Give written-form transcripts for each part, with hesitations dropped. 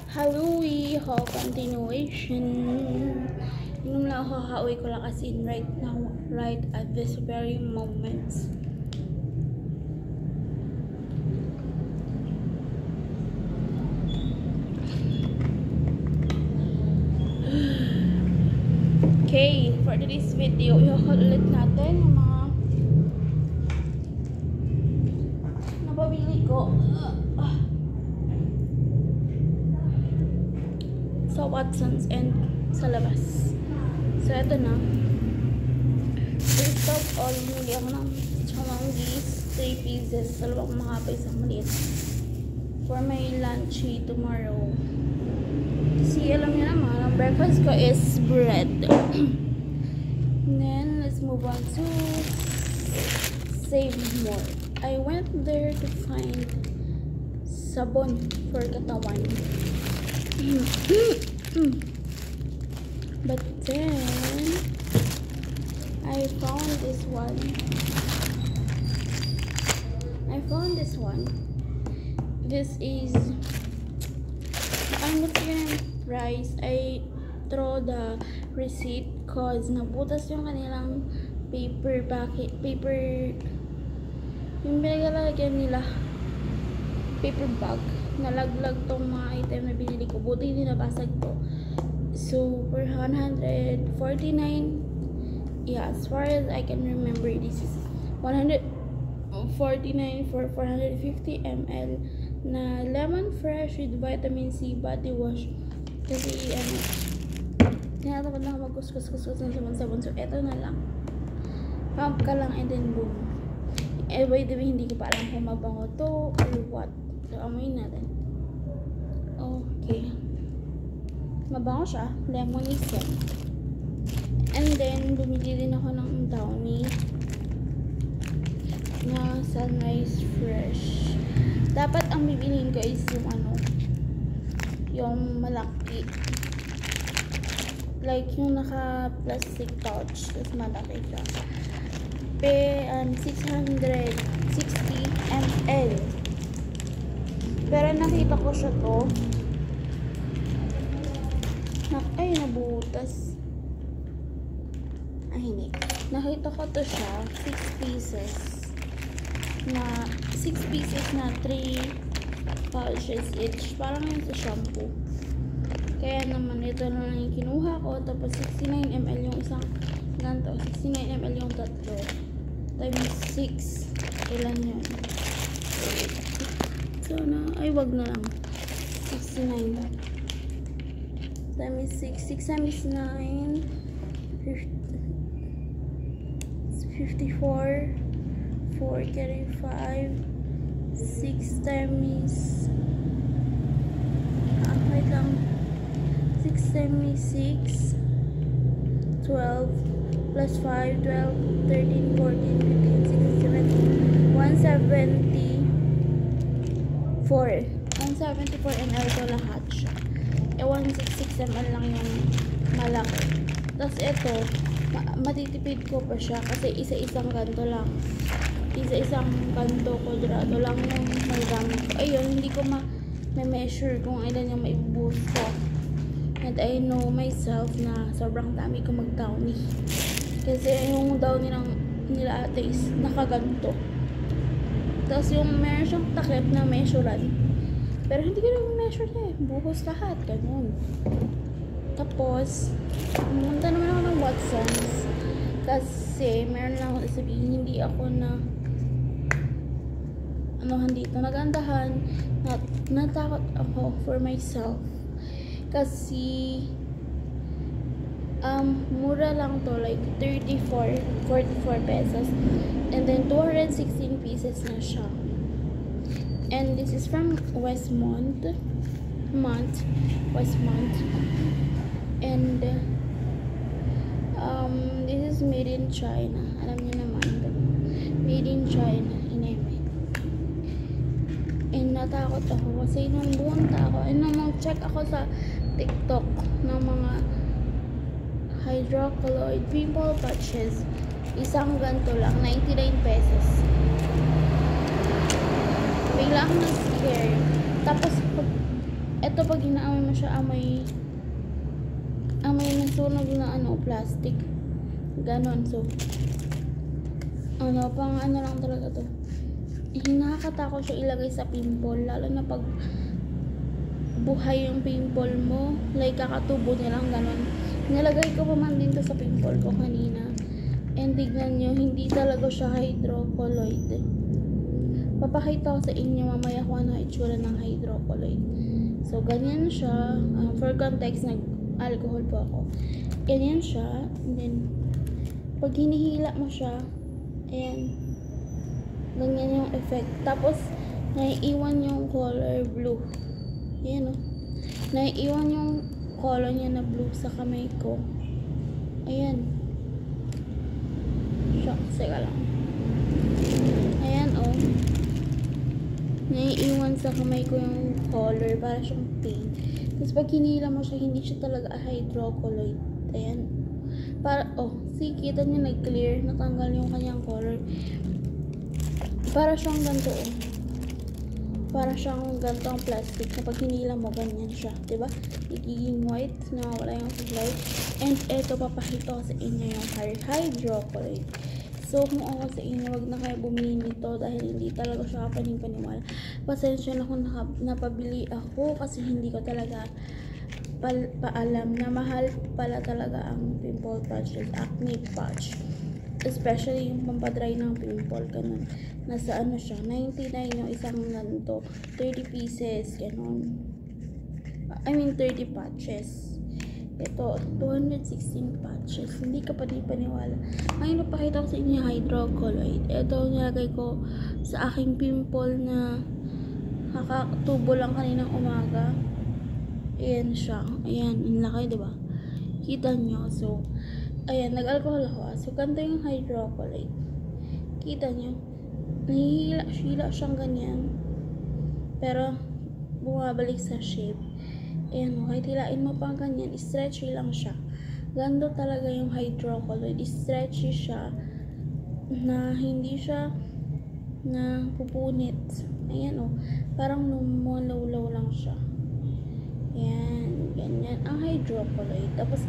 Halloween haul continuation. Yung lang kakauwi ko lang kasi right now, right at this very moment. Okay, for today's video, i-haul ulit natin yung mga napabili ko sa Watsons and sa labas. So, eto na. First of all, muli ako ng chamanggis, 3 pieces. Dalawang mahaba, isang maliit. For my lunchy tomorrow. Kasi alam niyo naman, ang breakfast ko is bread. And then, let's move on to Save More. I went there to find sabon for katawan. But then I found this one. This is, I'm looking at price. I throw the receipt cause nabutas yung kanilang paper yung pinagalagyan nila paper bag. Nalaglag tong mga item na binili ko. Buti hindi nabasag to. So, for 149, yeah, as far as I can remember, this is 149 for 450 ml na lemon fresh with vitamin C body wash. Kasi, tinatamad lang mag-kuskus ng sabon. So, eto na lang. Pump ka lang and then boom. Eh, by the way, hindi ko pa alam kung mabango to or what. So, amoy natin. Okay. Mabango siya. Lemony scent. And then, bumili din ako ng Downy na Sunrise Fresh. Dapat ang bibiliin ko is yung malaki. Like, yung naka-plastic pouch. Tapos malaki siya. 660 ml. Pero nakita ko siya to. Ay, nabutas. Ay, hindi. Nakita ko to siya. 6 pieces. Na 3 pouches each. Parang yun sa shampoo. Kaya naman, ito na lang yung kinuha ko. Tapos 69 ml yung isang ganito. 69 ml yung tatlo. Times 6. Ilan yun? So, ay, wag na lang. 69. Times 6. 6 times 9. 54. 4 carry 5. 6 times... wait lang. 6 times 6. 12. Plus 5. 12. 13. 14. 15. 16. 17. 174 ml ito lahat siya. 166 ml lang yung malaki. Tapos ito, matitipid ko pa siya kasi isa-isang ganto lang. Isa-isang ganto kwadrado lang yung may gamit ko. Ayun, hindi ko ma-measure kung ilan yung maibubuhos ko. And I know myself na sobrang dami ko mag-downy. Kasi yung downy nila ate is nakaganto. Tapos yung meron siyang takip na measurean. Pero hindi ko na measure eh. Buhos lahat. Ganun. Tapos, pumunta naman ako ng Watsons. Kasi, meron lang ako sabihin, hindi ako na dito nagandahan. Natakot ako for myself. Kasi, mura lang to. Like, 44 pesos. And then, 216 pieces na siya. And this is from Westmont. And this is made in China. Alam niyo naman, made in China, ineme. And natakot ako kasi nung bumunta ako, and nung check ako sa TikTok ng mga hydrocolloid pimple patches, isang ganito lang, 99 pesos. Bigla akong na-scare. Tapos, Ito pag inaamoy mo siya, amoy nasunog na plastic. Ganon. So, pang lang talaga to. Nakakatakot siya ilagay sa pimple, lalo na pag buhay yung pimple mo, like kakatubo niya lang, ganon. Nilagay ko pa man din to sa pimple ko kanina, and tignan nyo, hindi talaga siya hydrocolloid. Papakita ko sa inyo mamaya kung ano itsura ng hydrocolloid. So, ganyan siya. For context, nag-alcohol po ako. Ganyan siya, and then pag hinihila mo siya, ayan, ganyan yung effect. Tapos, naiiwan yung color blue. Ayan, naiiwan yung color niya na blue sa kamay ko. Ayan. Shucks, seka lang. Ayan, naiiwan sa kamay ko yung color, para siyang pink. Tapos, pag hinila mo siya, hindi siya talaga hydrocolloid. Ayan. See, kita niyo nag-clear, natanggal yung kanyang color. Para siyang ganito, para siyang ganito ang plastic. Kapag hinila mo, ganyan siya, diba? Nagiging white, nawawala yung light. And eto, papakita ko sa inyo yung hydrocolloid. So, kung ako sa inyo, wag na kayo bumili nito dahil hindi talaga siya kapaning-paniwala. Pasensya na kung napabili ako kasi hindi ko talaga paalam na mahal pala talaga ang pimple patches, acne patch. Especially yung pampadry ng pimple, ganun. Nasa siya, 99 yung isang ganito, 30 pieces, ganun. I mean 30 patches. Ito, 216 patches. Hindi ka paniwala. Ngayon, napakita ko sa inyo hydrocolloid. Ito, nilagay ko sa aking pimple na kakatubo lang kaninang umaga. Ayan siya. Ayan, ang laki, diba? Kita nyo. So, ayan, nag-alcohol ako. So, ganito yung hydrocolloid. Kita nyo. Nahihila siyang ganyan. Pero, bumabalik sa shape. Ayan, kahit hilain mo pang ganyan, stretchy lang siya. Ganito talaga yung hydrocolloid. Stretchy siya. Na hindi siya na pupunit. Ayan, parang lumulaw lang siya. Ayan, ganyan ang hydrocolloid. Tapos,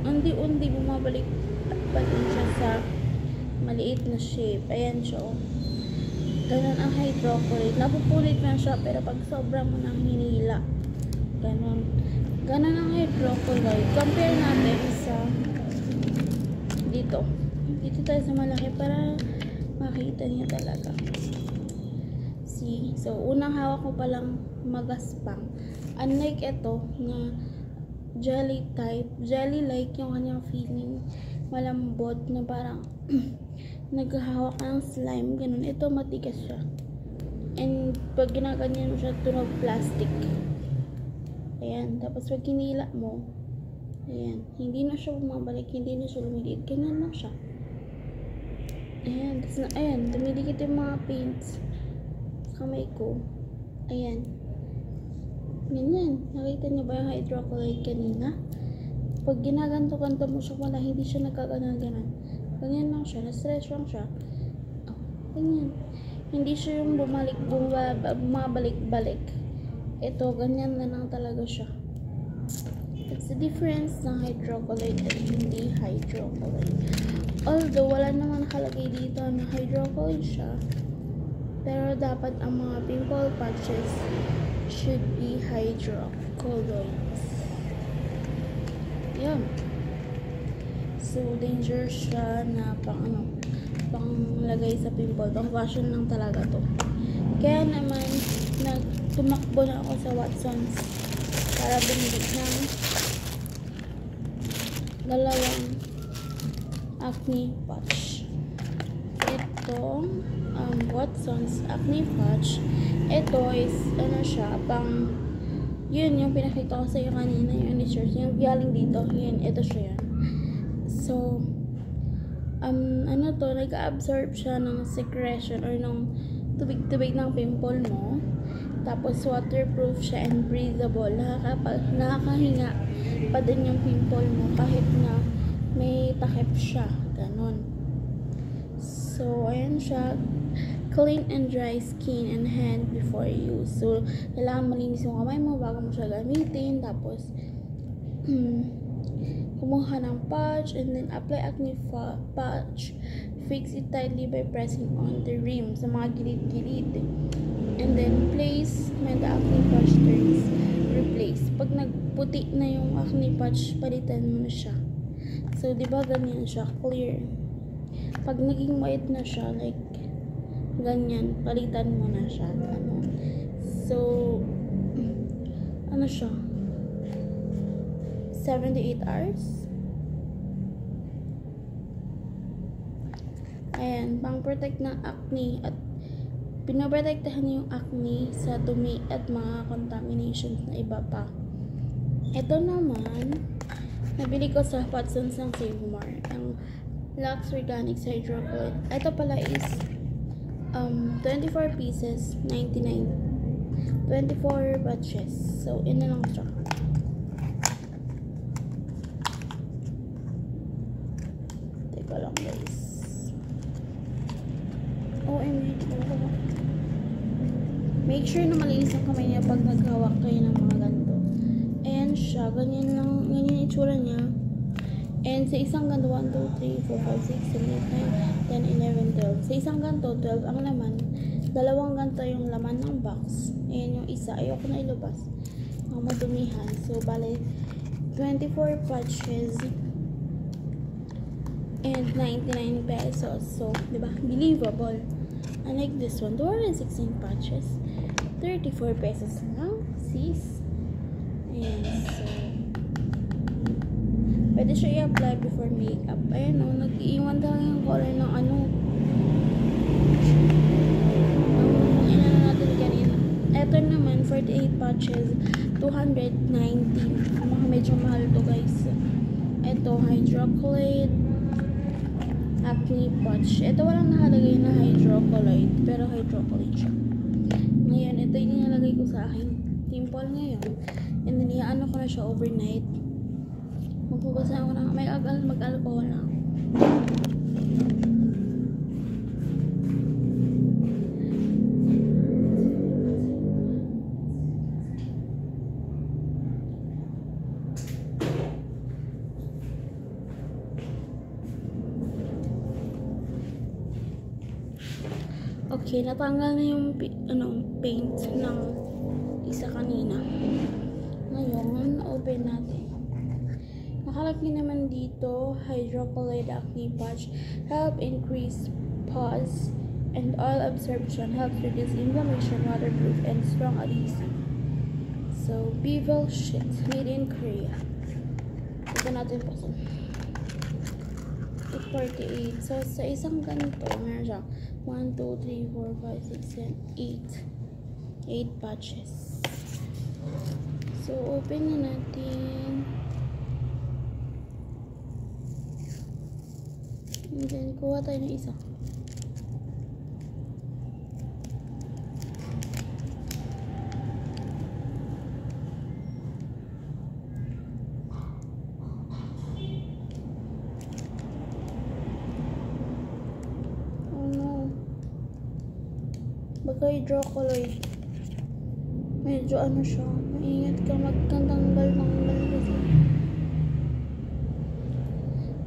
undi-undi bumabalik pa din siya sa maliit na shape. Ayan siya, Ganun ang hydrocolloid. Napupulit man siya, pero pag sobra mo nang hinila, ganun ang hydrocolloid. Compare natin sa dito tayo sa malaki para makita niyo talaga. See? So, unang hawak ko palang magaspang. Unlike ito na jelly type, jelly-like yung kanyang feeling, malambot na parang naghahawak ka ng slime, ganun. Ito matigas siya. And pag ginaganyan mo siya, tunog plastic. Ayan. Tapos pag hinila mo, ayan, hindi na siya bumabalik, hindi na siya lumiliit. Ganyan lang siya. Ayan. Tapos ayan, dumidikit yung mga paints sa kamay ko. Ayan. Ganyan. Nakita niyo ba yung hydrocolloid kanina? Pag ginaganto-ganto mo siya, wala, hindi siya nagkaganan-ganan. Ganyan lang siya. Na-stretch lang siya. Ganyan. Hindi siya yung bumabalik-balik. Ito, ganyan na lang talaga siya. It's the difference ng hydrocolloid at hindi hydrocolloid. Although, wala naman nakalagay dito na hydrocolloid siya. Pero dapat ang mga pimple patches should be hydrocolloids. Yan. So, dangerous siya na panglagay sa pimple. Pang fashion lang talaga to. Kaya naman, tumakbo na ako sa Watsons para bumili ng dalawang acne patch. Ito, Watsons acne patch. Ito is, siya, yun yung pinakita ko sa iyo kanina, yung research, yung galing dito, yun, ito siya yan. So, nag-absorb siya ng secretion or ng tubig-tubig ng pimple mo. Tapos, waterproof siya and breathable. Nakakahinga pa din yung pimple mo kahit na may takip siya. Ganon. So, ayan siya. Clean and dry skin and hand before use. So, kailangan malinis yung kamay mo bago mo siya gamitin. Tapos, kumuha ng patch and then apply acne patch. Fix it tightly by pressing on the rim sa mga gilid-gilid. And then, place when the acne patch turns. Replace. Pag nagputi na yung acne patch, palitan mo na siya. So, di ba ganyan siya? Clear. Pag naging white na siya, like, ganyan, palitan mo na siya. So, ano siya? 78 hours. Ayan, pang-protect ng acne at pinoprotektahan yung acne sa dumi at mga contaminations na iba pa. Ito naman, nabili ko sa Watson's ng Save More, ang Lux Organics Hydrocolloid. Ito pala is 24 pieces, 99. 24 batches. So, ina lang siya. Teka lang guys. OMG. Make sure na malinis ang kamay niya pag naghawak kayo ng mga ganito. Ayan siya. Ganyan lang. Ganyan yung itsura niya. And sa isang ganito, 1, 2, 3, 4, 5, 6, 7, 8, 9, 10, 11, 12. Sa isang ganito, 12 ang laman. Dalawang ganito yung laman ng box. Ayan yung isa. Ayoko na ilabas. Ang madumihan. So, bale, 24 patches. And 99 pesos. So, diba? Believable. Unlike this one, 216 patches. 34 pesos lang. Sis. Ayan. So, pwede siya i-apply before makeup. Ayan o, nag-iiwan talaga yung color ng ano. Inano natin kanina. Ito naman, 48 patches, 219. Medyo mahal to guys. Ito, Hydrocolloid Acne Patch. Ito walang nakalagay na Hydrocolloid, pero Hydrocolloid siya. Ngayon, ito yung nilalagay ko sa aking pimple ngayon. And then, iaano ko na siya overnight. Magpupasa ako ng mag-alcohol na. Okay, natanggal na yung paint ng isa kanina. Ngayon, open natin. Nakalagay naman dito, Hydrocolloid Acne Patch, help increase pores and oil absorption, helps reduce inflammation, waterproof, and strong adhesive. So, Bevel Sheet, made in Korea. Ito natin po. 48. So, sa isang ganito, meron siyang 1, 2, 3, 4, 5, 6, 7, 8. 8 patches. So, open na natin. And then, kuha tayo ng isa. Baka Hydrocolloid. Medyo ano siya. Maingat ka magtanggal-tanggal kasi.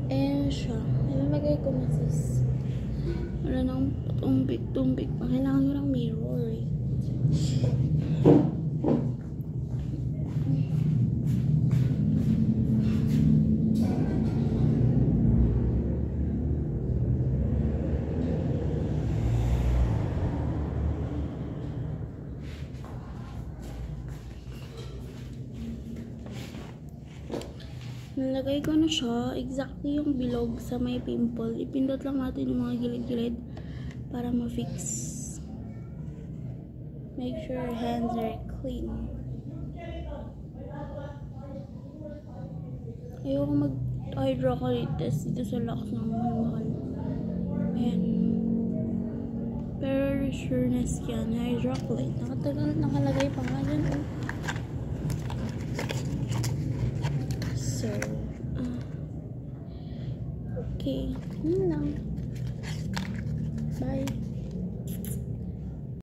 Ayan siya. Ilalagay ko na sis. Wala nang tumbik-tumbik pa. Kailangan nyo ng mirror eh. Nalagay ko na siya, exactly yung bilog sa may pimple. Ipindot lang natin yung mga gilid-gilid para ma-fix. Make sure your hands are clean. Ayoko mag-hydrocolloid test dito sa Lux ng mahal-mahal. Ayan. Pero sureness yan, hydrocolloid. Nakalagay pa nga